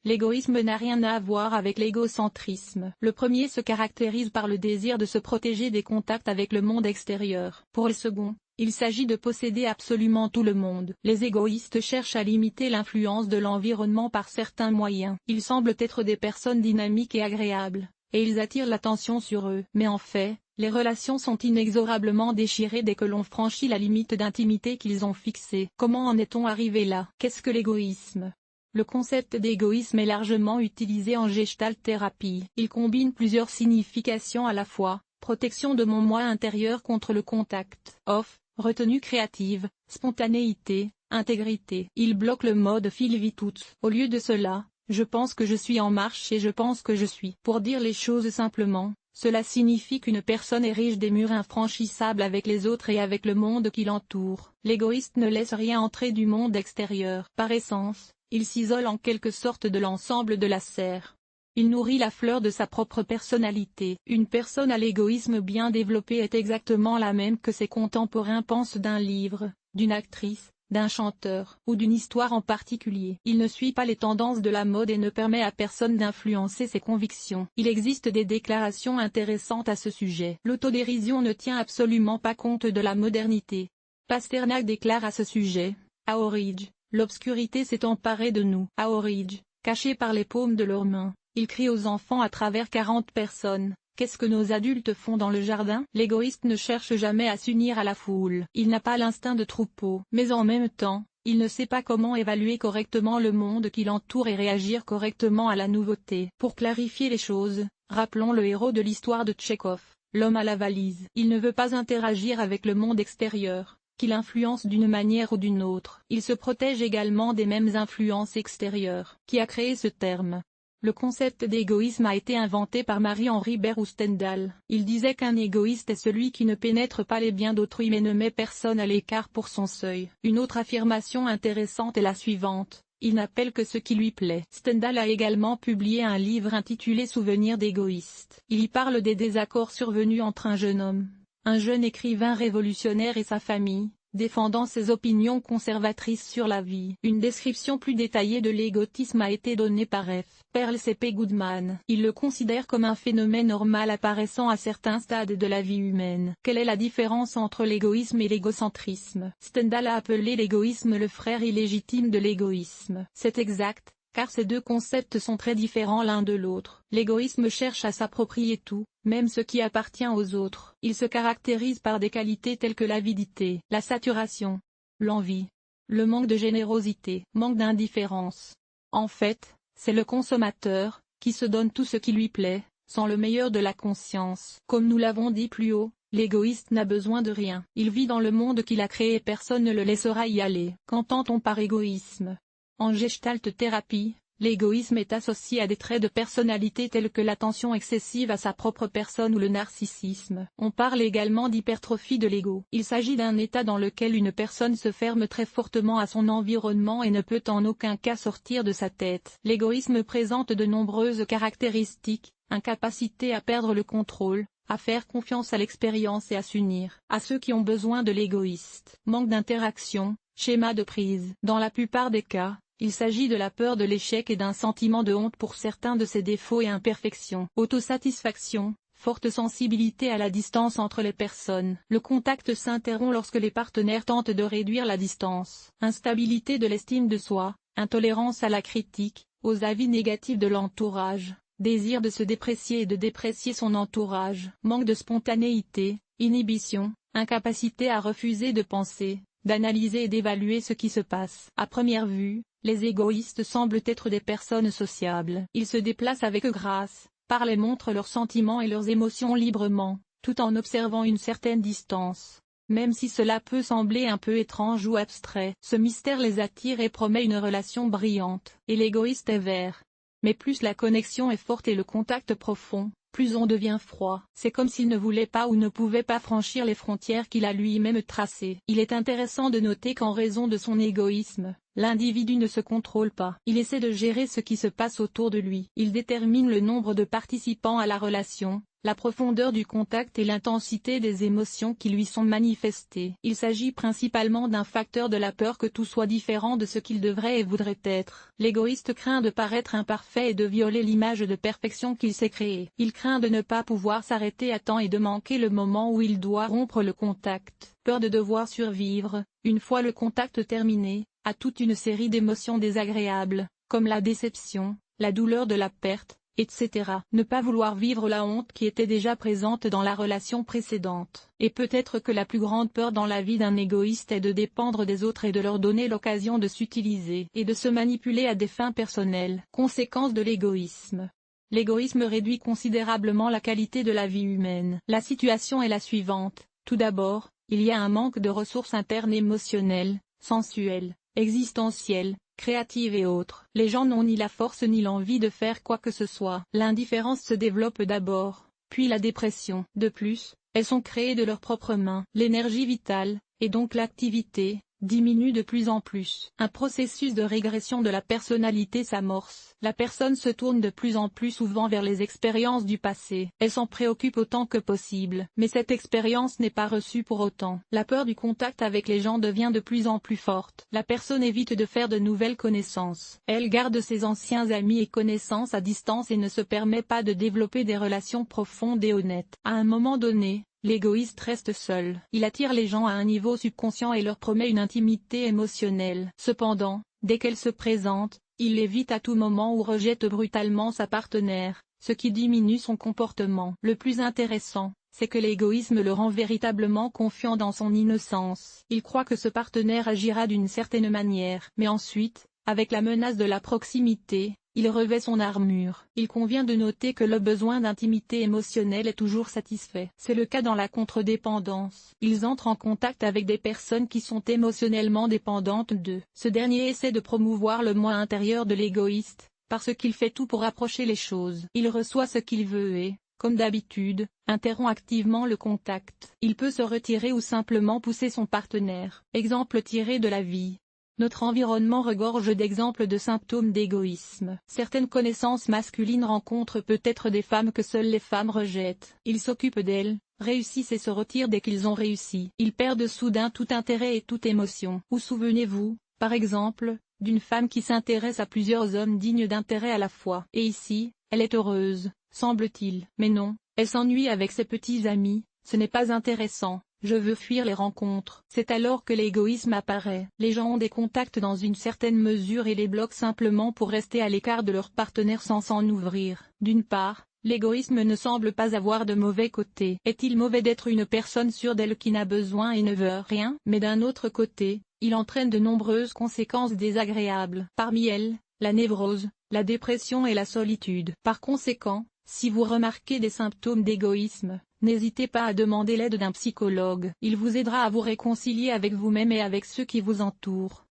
l'égoïsme n'a rien à voir avec l'égocentrisme. Le premier se caractérise par le désir de se protéger des contacts avec le monde extérieur. Pour le second, il s'agit de posséder absolument tout le monde. Les égoïstes cherchent à limiter l'influence de l'environnement par certains moyens. Ils semblent être des personnes dynamiques et agréables, et ils attirent l'attention sur eux. Mais en fait, les relations sont inexorablement déchirées dès que l'on franchit la limite d'intimité qu'ils ont fixée. Comment en est-on arrivé là? Qu'est-ce que l'égoïsme? Le concept d'égoïsme est largement utilisé en gestalt thérapie. Il combine plusieurs significations à la fois: protection de mon moi intérieur contre le contact, retenue créative, spontanéité, intégrité. Il bloque le mode fil-vit-tout. Au lieu de cela, je pense que je suis en marche et je pense que je suis. Pour dire les choses simplement, cela signifie qu'une personne érige des murs infranchissables avec les autres et avec le monde qui l'entoure. L'égoïste ne laisse rien entrer du monde extérieur. Par essence, il s'isole en quelque sorte de l'ensemble de la serre. Il nourrit la fleur de sa propre personnalité. Une personne à l'égoïsme bien développé est exactement la même que ses contemporains pensent d'un livre, d'une actrice, d'un chanteur, ou d'une histoire en particulier. Il ne suit pas les tendances de la mode et ne permet à personne d'influencer ses convictions. Il existe des déclarations intéressantes à ce sujet. L'autodérision ne tient absolument pas compte de la modernité. Pasternak déclare à ce sujet: à Orridge, l'obscurité s'est emparée de nous. À Orridge, cachés par les paumes de leurs mains, ils crient aux enfants à travers 40 personnes: qu'est-ce que nos adultes font dans le jardin? L'égoïste ne cherche jamais à s'unir à la foule. Il n'a pas l'instinct de troupeau. Mais en même temps, il ne sait pas comment évaluer correctement le monde qui l'entoure et réagir correctement à la nouveauté. Pour clarifier les choses, rappelons le héros de l'histoire de Tchekhov, l'homme à la valise. Il ne veut pas interagir avec le monde extérieur, qui l'influence d'une manière ou d'une autre. Il se protège également des mêmes influences extérieures. Qui a créé ce terme? Le concept d'égoïsme a été inventé par Marie-Henri Baird ou Stendhal. Il disait qu'un égoïste est celui qui ne pénètre pas les biens d'autrui mais ne met personne à l'écart pour son seuil. Une autre affirmation intéressante est la suivante: il n'appelle que ce qui lui plaît. Stendhal a également publié un livre intitulé Souvenirs d'égoïste. Il y parle des désaccords survenus entre un jeune écrivain révolutionnaire et sa famille, défendant ses opinions conservatrices sur la vie. Une description plus détaillée de l'égotisme a été donnée par F. Pearl C.P. Goodman. Il le considère comme un phénomène normal apparaissant à certains stades de la vie humaine. Quelle est la différence entre l'égoïsme et l'égocentrisme? Stendhal a appelé l'égoïsme le frère illégitime de l'égoïsme. C'est exact, car ces deux concepts sont très différents l'un de l'autre. L'égoïsme cherche à s'approprier tout, même ce qui appartient aux autres. Il se caractérise par des qualités telles que l'avidité, la saturation, l'envie, le manque de générosité, manque d'indifférence. En fait, c'est le consommateur, qui se donne tout ce qui lui plaît, sans le meilleur de la conscience. Comme nous l'avons dit plus haut, l'égoïste n'a besoin de rien. Il vit dans le monde qu'il a créé et personne ne le laissera y aller. Qu'entend-on par égoïsme? En gestalt thérapie, l'égoïsme est associé à des traits de personnalité tels que l'attention excessive à sa propre personne ou le narcissisme. On parle également d'hypertrophie de l'ego. Il s'agit d'un état dans lequel une personne se ferme très fortement à son environnement et ne peut en aucun cas sortir de sa tête. L'égoïsme présente de nombreuses caractéristiques: incapacité à perdre le contrôle, à faire confiance à l'expérience et à s'unir à ceux qui ont besoin de l'égoïste. Manque d'interaction, schéma de prise. Dans la plupart des cas, il s'agit de la peur de l'échec et d'un sentiment de honte pour certains de ses défauts et imperfections. Autosatisfaction, forte sensibilité à la distance entre les personnes. Le contact s'interrompt lorsque les partenaires tentent de réduire la distance. Instabilité de l'estime de soi, intolérance à la critique, aux avis négatifs de l'entourage, désir de se déprécier et de déprécier son entourage. Manque de spontanéité, inhibition, incapacité à refuser de penser, d'analyser et d'évaluer ce qui se passe. À première vue, les égoïstes semblent être des personnes sociables. Ils se déplacent avec grâce, parlent et montrent leurs sentiments et leurs émotions librement, tout en observant une certaine distance. Même si cela peut sembler un peu étrange ou abstrait, ce mystère les attire et promet une relation brillante. Et l'égoïste est vert. Mais plus la connexion est forte et le contact profond, plus on devient froid. C'est comme s'il ne voulait pas ou ne pouvait pas franchir les frontières qu'il a lui-même tracées. Il est intéressant de noter qu'en raison de son égoïsme, l'individu ne se contrôle pas. Il essaie de gérer ce qui se passe autour de lui. Il détermine le nombre de participants à la relation, la profondeur du contact et l'intensité des émotions qui lui sont manifestées. Il s'agit principalement d'un facteur de la peur que tout soit différent de ce qu'il devrait et voudrait être. L'égoïste craint de paraître imparfait et de violer l'image de perfection qu'il s'est créée. Il craint de ne pas pouvoir s'arrêter à temps et de manquer le moment où il doit rompre le contact. Peur de devoir survivre, une fois le contact terminé, à toute une série d'émotions désagréables, comme la déception, la douleur de la perte, etc. Ne pas vouloir vivre la honte qui était déjà présente dans la relation précédente. Et peut-être que la plus grande peur dans la vie d'un égoïste est de dépendre des autres et de leur donner l'occasion de s'utiliser et de se manipuler à des fins personnelles. Conséquence de l'égoïsme. L'égoïsme réduit considérablement la qualité de la vie humaine. La situation est la suivante. Tout d'abord, il y a un manque de ressources internes émotionnelles, sensuelles, existentielles, créatives et autres. Les gens n'ont ni la force ni l'envie de faire quoi que ce soit. L'indifférence se développe d'abord, puis la dépression. De plus, elles sont créées de leurs propres mains. L'énergie vitale, et donc l'activité, diminue de plus en plus. Un processus de régression de la personnalité s'amorce. La personne se tourne de plus en plus souvent vers les expériences du passé. Elle s'en préoccupe autant que possible. Mais cette expérience n'est pas reçue pour autant. La peur du contact avec les gens devient de plus en plus forte. La personne évite de faire de nouvelles connaissances. Elle garde ses anciens amis et connaissances à distance et ne se permet pas de développer des relations profondes et honnêtes. À un moment donné, l'égoïste reste seul. Il attire les gens à un niveau subconscient et leur promet une intimité émotionnelle. Cependant, dès qu'elle se présente, il l'évite à tout moment ou rejette brutalement sa partenaire, ce qui diminue son comportement. Le plus intéressant, c'est que l'égoïsme le rend véritablement confiant dans son innocence. Il croit que ce partenaire agira d'une certaine manière. Mais ensuite, avec la menace de la proximité, il revêt son armure. Il convient de noter que le besoin d'intimité émotionnelle est toujours satisfait. C'est le cas dans la contredépendance. Ils entrent en contact avec des personnes qui sont émotionnellement dépendantes d'eux. Ce dernier essaie de promouvoir le moi intérieur de l'égoïste, parce qu'il fait tout pour approcher les choses. Il reçoit ce qu'il veut et, comme d'habitude, interrompt activement le contact. Il peut se retirer ou simplement pousser son partenaire. Exemple tiré de la vie. Notre environnement regorge d'exemples de symptômes d'égoïsme. Certaines connaissances masculines rencontrent peut-être des femmes que seules les femmes rejettent. Ils s'occupent d'elles, réussissent et se retirent dès qu'ils ont réussi. Ils perdent soudain tout intérêt et toute émotion. Ou souvenez-vous, par exemple, d'une femme qui s'intéresse à plusieurs hommes dignes d'intérêt à la fois. Et ici, elle est heureuse, semble-t-il. Mais non, elle s'ennuie avec ses petits amis, ce n'est pas intéressant. Je veux fuir les rencontres. C'est alors que l'égoïsme apparaît. Les gens ont des contacts dans une certaine mesure et les bloquent simplement pour rester à l'écart de leur partenaire sans s'en ouvrir. D'une part, l'égoïsme ne semble pas avoir de mauvais côté. Est-il mauvais d'être une personne sûre d'elle qui n'a besoin et ne veut rien? Mais d'un autre côté, il entraîne de nombreuses conséquences désagréables. Parmi elles, la névrose, la dépression et la solitude. Par conséquent, si vous remarquez des symptômes d'égoïsme, n'hésitez pas à demander l'aide d'un psychologue. Il vous aidera à vous réconcilier avec vous-même et avec ceux qui vous entourent.